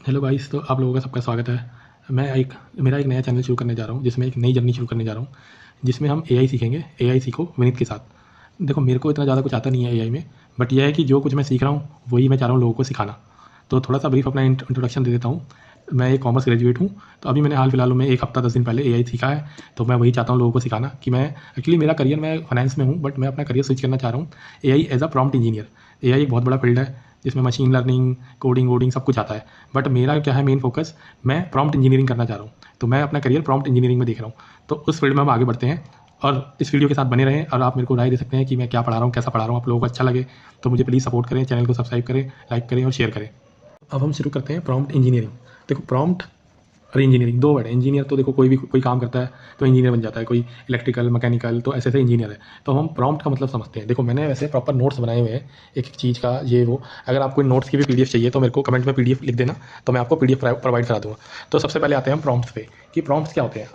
Hello guys, तो आप लोगों का सबका स्वागत है। मेरा एक नया चैनल शुरू करने जा रहा हूँ, जिसमें एक नई जर्नी शुरू करने जा रहा हूँ, जिसमें हम एआई सीखेंगे। एआई सीखो विनीत के साथ। देखो, मेरे को इतना ज़्यादा कुछ आता नहीं है एआई में, बट यह है कि जो कुछ मैं सीख रहा हूँ वही मैं चाह रहा हूँ लोगों को सिखाना। तो थोड़ा सा ब्रीफ अपना इंट्रोडक्शन दे देता हूँ। मैं एक कॉमर्स ग्रेजुएट हूँ, तो अभी मैंने हाल फिलहाल में 1 हफ्ता 10 दिन पहले एआई सीखा है। तो मैं वही चाहता हूँ लोगों को सिखाना कि मैं एक्चुअली मेरा करियर मैं फाइनेंस में हूँ, बट मैं अपना करियर स्विच करना चाह रहा हूँ AI as a prompt engineer. AI एक बहुत बड़ा फील्ड है जिसमें मशीन लर्निंग, कोडिंग वोडिंग सब कुछ आता है। बट मेरा क्या है मेन फोकस, मैं प्रॉम्प्ट इंजीनियरिंग करना चाह रहा हूँ। तो मैं अपना करियर प्रॉम्प्ट इंजीनियरिंग में देख रहा हूँ। तो उस फील्ड में हम आगे बढ़ते हैं, और इस वीडियो के साथ बने रहें। और आप मेरे को राय दे सकते हैं कि मैं क्या पढ़ा रहा हूँ, कैसा पढ़ा रहा हूँ। आप लोगों को अच्छा लगे तो मुझे प्लीज़ सपोर्ट करें, चैनल को सब्सक्राइब करें, लाइक करें और शेयर करें। अब हम शुरू करते हैं प्रॉम्प्ट इंजीनियरिंग। देखो, प्रॉम्प्ट और इंजीनियरिंग दो वर्ड है। इंजीनियर तो देखो कोई भी कोई काम करता है तो इंजीनियर बन जाता है, कोई इलेक्ट्रिकल मैकेनिकल, तो ऐसे ऐसे इंजीनियर है। तो हम प्रॉम्प्ट का मतलब समझते हैं। देखो, मैंने वैसे प्रॉपर नोट्स बनाए हुए हैं एक एक चीज़ का, ये वो। अगर आपको इन नोट्स की भी पीडीएफ चाहिए तो मेरे को कमेंट में पीडीएफ लिख देना, तो मैं आपको पीडीएफ प्रोवाइड करा दूँगा। तो सबसे पहले आते हैं हम प्रॉम्प्ट्स पे कि प्रॉम्प्ट्स क्या होते हैं।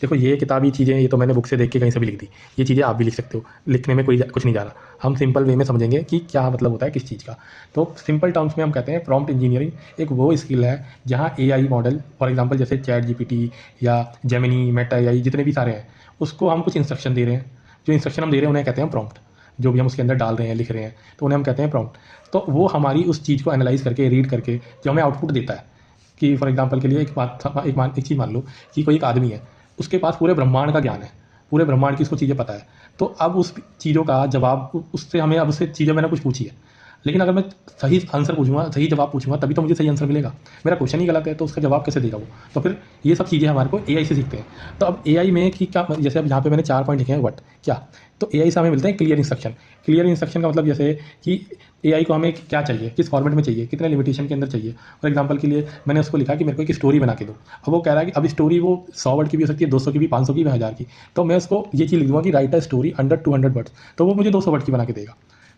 देखो, ये किताबी चीज़ें ये तो मैंने बुक से देख के कहीं से भी लिख दी। ये चीज़ें आप भी लिख सकते हो, लिखने में कोई कुछ नहीं जा रहा। हम सिंपल वे में समझेंगे कि क्या मतलब होता है किस चीज़ का। तो सिंपल टर्म्स में हम कहते हैं प्रॉम्प्ट इंजीनियरिंग एक वो स्किल है जहाँ एआई मॉडल, फॉर एग्जांपल जैसे चैट जीपीटी या जेमिनी, मेटा एआई, जितने भी सारे हैं, उसको हम कुछ इंस्ट्रक्शन दे रहे हैं। जो इंस्ट्रक्शन हम दे रहे हैं उन्हें कहते हैं प्रॉम्प्ट। जो भी हम उसके अंदर डाल रहे हैं, लिख रहे हैं, तो उन्हें हम कहते हैं प्रॉम्प्ट। तो वो हमारी उस चीज़ को एनालाइज करके, रीड करके जो हमें आउटपुट देता है। कि फॉर एग्जांपल के लिए एक चीज़ मान लो कि कोई एक आदमी है, उसके पास पूरे ब्रह्मांड का ज्ञान है, पूरे ब्रह्मांड की उसको चीज़ें पता है। तो अब उस चीज़ों का जवाब उससे हमें, अब उससे चीज़ें मैंने कुछ पूछी है, लेकिन अगर मैं सही आंसर पूछूंगा, सही जवाब पूछूंगा, तभी तो मुझे सही आंसर मिलेगा। मेरा क्वेश्चन ही गलत है तो उसका जवाब कैसे देगा वो। तो फिर ये सब चीज़ें हमारे को एआई से सीखते हैं। तो अब एआई में कि क्या, जैसे अब यहाँ पे मैंने 4 पॉइंट लिखे हैं, व्हाट क्या। तो एआई से हमें मिलते हैं क्लियर इंस्ट्रक्शन। क्लियर इंस्ट्रक्शन का मतलब जैसे कि एआई को हमें क्या चाहिए, किस फॉर्मेट में चाहिए, कितने लिमिटेशन के अंदर चाहिए। फॉर एग्जांपल के लिए मैंने उसको लिखा कि मेरे को एक स्टोरी बना के दो। अब वो कह रहा है कि अब स्टोरी वो 100 वर्ड की भी हो सकती है, 200 की भी, 500 की भी, 1000 की। तो मैं उसको ये चीज़ लिख दूंगा कि right a story under 200 words, तो वो मुझे 200 वर्ड की बना के देगा।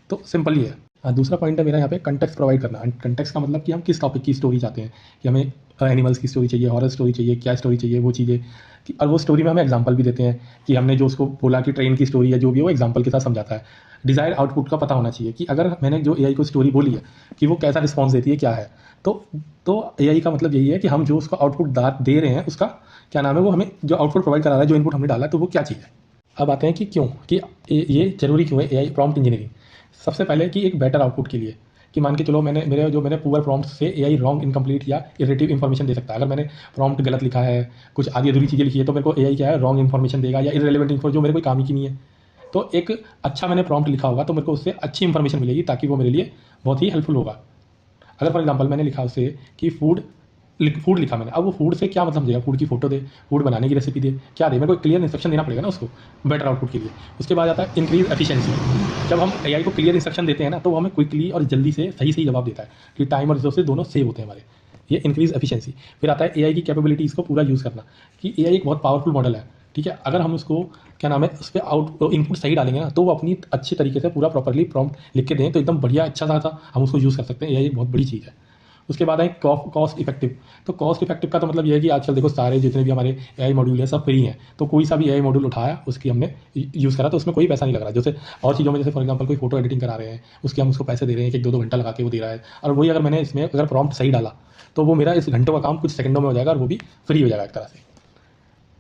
तो सिंपल ही है। दूसरा पॉइंट है मेरा यहाँ पे कंटेक्स्ट प्रोवाइड करना। कंटेक्स्ट का मतलब कि हम किस टॉपिक की स्टोरी चाहते हैं, कि हमें एनिमल्स की स्टोरी चाहिए, हॉरर स्टोरी चाहिए, क्या स्टोरी चाहिए, वो चीज़ें कि, और वो स्टोरी में हमें एग्जांपल भी देते हैं कि हमने जो उसको बोला कि ट्रेन की स्टोरी है, जो भी वो एग्जांपल के साथ समझाता है। डिज़ायर आउटपुट का पता होना चाहिए कि अगर मैंने जो एआई को स्टोरी बोली है कि वो कैसा रिस्पॉन्स देती है, क्या है। तो तो एआई का मतलब यही है कि हम जो उसको आउटपुट दे रहे हैं, उसका क्या नाम है, वो हमें जो आउटपुट प्रोवाइड करा रहा है, जो इनपुट हमने डाला है, तो वो क्या चीज़ है। अब आते हैं कि क्यों, कि ये ज़रूरी क्यों है एआई प्रॉम्प्ट इंजीनियरिंग। सबसे पहले कि एक बेटर आउटपुट के लिए, कि मान के चलो मैंने पुअर प्रॉम्प्ट से एआई रॉन्ग, इनकम्प्लीट या इरेटिव इन्फॉर्मेशन दे सकता है। अगर मैंने प्रॉम्प्ट गलत लिखा है, कुछ आधी अधूरी चीज़ें लिखी है, तो मेरे को एआई क्या है, रॉन्ग इन्फॉर्मेशन देगा या इरेलीवेंट इन्फो जो मेरे कोई काम की नहीं है। तो एक अच्छा मैंने प्रॉम्प्ट लिखा होगा तो मेरे को उससे अच्छी इन्फॉर्मेशन मिलेगी, ताकि वो मेरे लिए बहुत ही हेल्पफुल होगा। अगर फॉर एग्जांपल मैंने लिखा उससे कि फूड लिखा मैंने, अब वो फूड से क्या मतलब समझेगा, फूड की फोटो दे, फूड बनाने की रेसिपी दे, क्या दे, मेरे को क्लियर इंस्ट्रक्शन देना पड़ेगा ना उसको बेटर आउटपुट के लिए। उसके बाद आता है इंक्रीज एफिशिएंसी। जब हम एआई को क्लियर इंस्ट्रक्शन देते हैं ना, तो वो हमें क्विकली और जल्दी से सही सही जवाब देता है, कि टाइम और रिसोर्सेज दोनों सेव होते हैं हमारे। ये इंक्रीज एफिशिएंसी। फिर आता है एआई की कैपेबिलिटीज़ को पूरा यूज़ करना, कि एआई एक बहुत पावरफुल मॉडल है, ठीक है। अगर हम उसको क्या नाम है, उस पर इनपुट सही डालेंगे ना, तो वो अपनी अच्छी तरीके से पूरा प्रॉपरली प्रॉम्प्ट लिख के दें, तो एकदम बढ़िया अच्छा सा हम उसको यूज़ कर सकते हैं। एआई एक बहुत बड़ी चीज़ है। उसके बाद है कॉस्ट इफेक्टिव। तो कॉस्ट इफेक्टिव का तो मतलब ये है कि आजकल देखो सारे जितने भी हमारे एआई मॉड्यूल है सब फ्री हैं। तो कोई सा भी एआई मॉड्यूल उठाया, उसकी हमने यूज़ करा, तो उसमें कोई पैसा नहीं लग रहा। जैसे और चीज़ों में, जैसे फॉर एग्जांपल कोई फोटो एडिटिंग करा रहे हैं, उसके हम उसको पैसे दे रहे हैं, 1-2 घंटा लगा के वो दे रहा है। और वही अगर मैंने इसमें अगर प्रॉम्प्ट सही डाला, तो वो मेरा इस घंटों का काम कुछ सेकंडों में हो जाएगा, और वो भी फ्री हो जाएगा एक तरह से।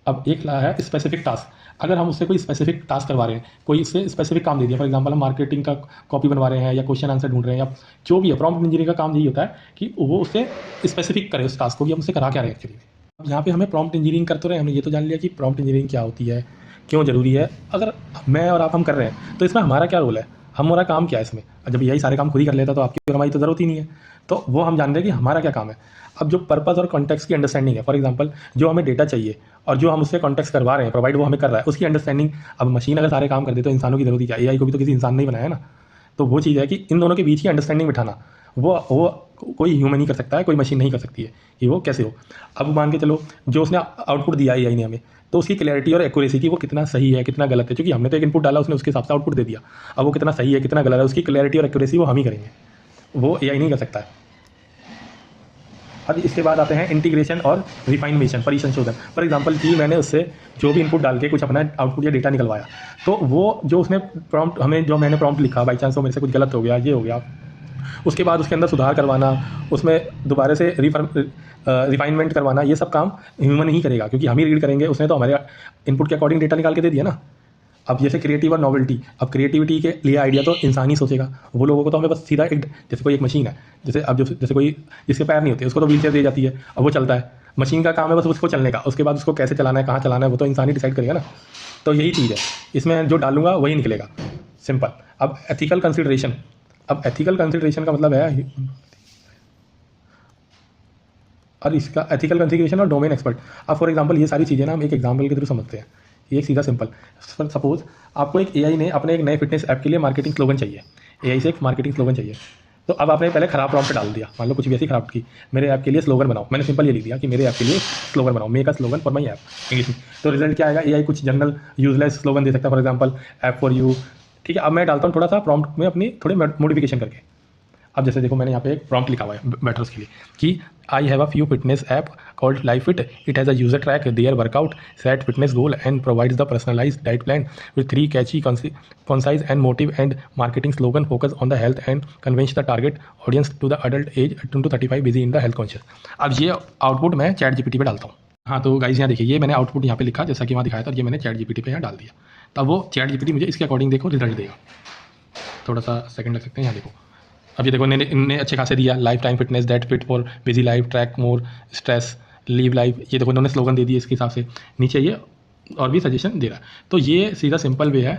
अब एक ला है स्पेसिफिक टास्क। अगर हम उससे कोई स्पेसिफिक टास्क करवा रहे हैं, कोई इससे स्पेसिफिक काम दे दिया, फॉर एग्जांपल हम मार्केटिंग का कॉपी बनवा रहे हैं, या क्वेश्चन आंसर ढूंढ रहे हैं, या जो भी है, प्रॉम्प्ट इंजीनियरिंग का काम यही होता है कि वो उससे स्पेसिफिक करे उस टास्क को, कि हम उससे करा क्या रहे हैं एक्चुअली में। अब यहाँ पे हमें प्रॉम्प्ट इंजीनियरिंग कर तो रहे हैं, हमने ये तो जान लिया कि प्रॉम्प्ट इंजीनियरिंग क्या होती है, क्यों ज़रूरी है। अगर मैं और आप हम कर रहे हैं, तो इसमें हमारा क्या रोल है, हमारा काम क्या है इसमें। जब यही सारे काम खुद ही कर लेता, तो आपकी और हमारी तो ज़रूरत ही नहीं है। तो वो हम जान रहे हैं कि हमारा क्या काम है। अब जो पर्पज़ और कॉन्टेक्स्ट की अंडरस्टैंडिंग है, फॉर एग्जांपल जो हमें डेटा चाहिए और जो हम उससे कॉन्टेक्स्ट करवा रहे हैं, प्रोवाइड वो हमें कर रहा है, उसकी अंडरस्टैंडिंग। अब मशीन अगर सारे काम कर दे तो इंसानों की ज़रूरत ही क्या है। एआई को भी तो किसी इंसान ने ही बनाया है ना। तो वो चीज़ है कि इन दोनों के बीच की अंडरस्टैंडिंग बिठाना, वो कोई ह्यूमन ही कर सकता है, कोई मशीन नहीं कर सकती है, कि वो कैसे हो। अब मान के चलो जो उसने आउटपुट दिया एआई ने हमें, तो उसकी क्लैरिटी और एक्यूरेसी की वो कितना सही है, कितना गलत है, क्योंकि हमने तो एक इनपुट डाला, उसने उसके हिसाब से आउटपुट दे दिया। अब वो कितना सही है, कितना गलत है, उसकी क्लैरिटी और एक्यूरेसी वो हम ही करेंगे, वो एआई नहीं कर सकता है। और इसके बाद आते हैं इंटीग्रेशन और रिफाइनमेशन, परिसंशोधन। फॉर एग्जांपल कि मैंने उससे जो भी इनपुट डाल के कुछ अपना आउटपुट या डेटा निकलवाया, तो वो जो उसने प्रॉम्प्ट हमें, जो मैंने प्रॉम्प्ट लिखा, बाई चांस वो मेरे से कुछ गलत हो गया, ये हो गया, उसके बाद उसके अंदर सुधार करवाना, उसमें दोबारा से रिफाइनमेंट करवाना, ये सब काम ह्यूमन ही करेगा, क्योंकि हम ही रीड करेंगे, उसने तो हमारे इनपुट के अकॉर्डिंग डेटा निकाल के दे दिया ना। अब जैसे क्रिएटिव और नॉवेल्टी, अब क्रिएटिविटी के लिए आइडिया तो इंसान ही सोचेगा, वो लोगों को तो हमें बस सीधा एक, जैसे कोई एक मशीन है, जैसे कोई जिसके पैर नहीं होते उसको तो व्हीलचेयर दी जाती है, अब वो चलता है, मशीन का काम है बस उसको चलने का, उसके बाद उसको कैसे चलाना है, कहाँ चलाना है, वो तो इंसान ही डिसाइड करेगा ना। तो यही चीज़ है, इसमें जो डालूंगा वही निकलेगा, सिंपल। अब एथिकल कंसिडरेशन, अब एथिकल कंसिडरेशन का मतलब है, और इसका एथिकल कंसिडरेशन और डोमेन एक्सपर्ट। अब फॉर एग्जांपल ये सारी चीज़ें ना हम एक एग्जांपल के थ्रू समझते हैं। ये एक सीधा सिंपल, सपोज आपको एक एआई ने अपने एक नए फिटनेस ऐप के लिए मार्केटिंग स्लोगन चाहिए, एआई से एक मार्केटिंग स्लोगन चाहिए। तो अब आपने पहले खराब प्रॉम्प्ट डाल दिया, मान लो कुछ भी ऐसी खराब की, मेरे ऐप के लिए स्लोगन बनाओ, मैंने सिंपल ये लिख दिया कि मेरे ऐप के लिए स्लोगन बनाओ, make a slogan for my app, English में। तो रिजल्ट क्या आएगा, एआई कुछ जनरल यूजलेस स्लोगन दे सकता है, for example app for you, ठीक है। अब मैं डालता हूँ थोड़ा सा प्रॉम्प्ट में अपनी थोड़ी मॉडिफिकेशन करके। अब जैसे देखो मैंने यहाँ पे एक प्रॉम्प्ट लिखा हुआ है बेटर्स के लिए कि I have a few fitness app called Life Fit, it has a user track their workout, set fitness goal and provides the personalized diet plan with 3 catchy concise and motive and marketing slogan focus on the health and convince the target audience to the adult age 18 to 35 busy in the health conscious। अब ये output मैं chat GPT पे डालता हूँ। हाँ तो guys यहाँ देखिए, ये मैंने आउटपुट यहाँ पे लिखा जैसा कि वहाँ दिखाया था, और ये मैंने चैट जीपीटी पे यहाँ डाल दिया। तब वो चैट जीपीटी मुझे इसके अकॉर्डिंग देखो रिजल्ट देगा। थोड़ा सा सेकंड लग सकते हैं, यहाँ देखो। अब ये देखो इनने अच्छे खासे दिया, life time fitness that fit for busy life, track more stress, leave life, ये देखो इन्होंने स्लोगन दे दिए इसके हिसाब से। नीचे ये और भी सजेशन दे रहा है। तो ये सीधा सिंपल वे है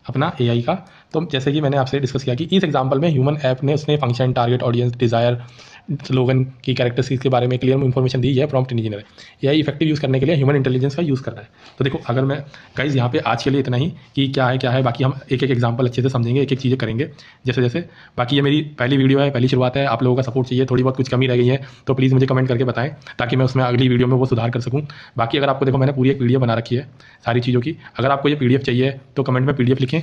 अपना एआई का। तो जैसे कि मैंने आपसे डिस्कस किया कि इस एग्जांपल में ह्यूमन ऐप ने उसने function, target audience, desire, slogan की कैरेक्टरिस्टिक्स के बारे में क्लियर इन्फॉर्मेशन दी है। Prompt engineer AI effective use करने के लिए ह्यूमन इंटेलिजेंस का यूज़ करना है। तो देखो अगर मैं गाइज यहाँ पे आज के लिए इतना ही कि क्या है, बाकी हम एक एक एग्जांपल अच्छे से समझेंगे, एक एक चीज़ें करेंगे जैसे जैसे। बाकी ये मेरी पहली वीडियो है, पहली शुरुआत है, आप लोगों का सपोर्ट चाहिए, थोड़ी बहुत कुछ कमी रह गई है तो प्लीज़ मुझे कमेंट करके बताएं, ताकि मैं उसमें अगली वीडियो में वो सुधार कर सकूँ। बाकी अगर आपको देखो मैंने पूरी एक वीडियो बना रखी है सारी चीज़ों की, अगर आपको ये PDF चाहिए तो कमेंट में PDF लिखें।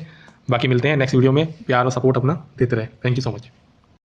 बाकी मिलते हैं नेक्स्ट वीडियो में, प्यार और सपोर्ट अपना देते रहे। Thank you so much.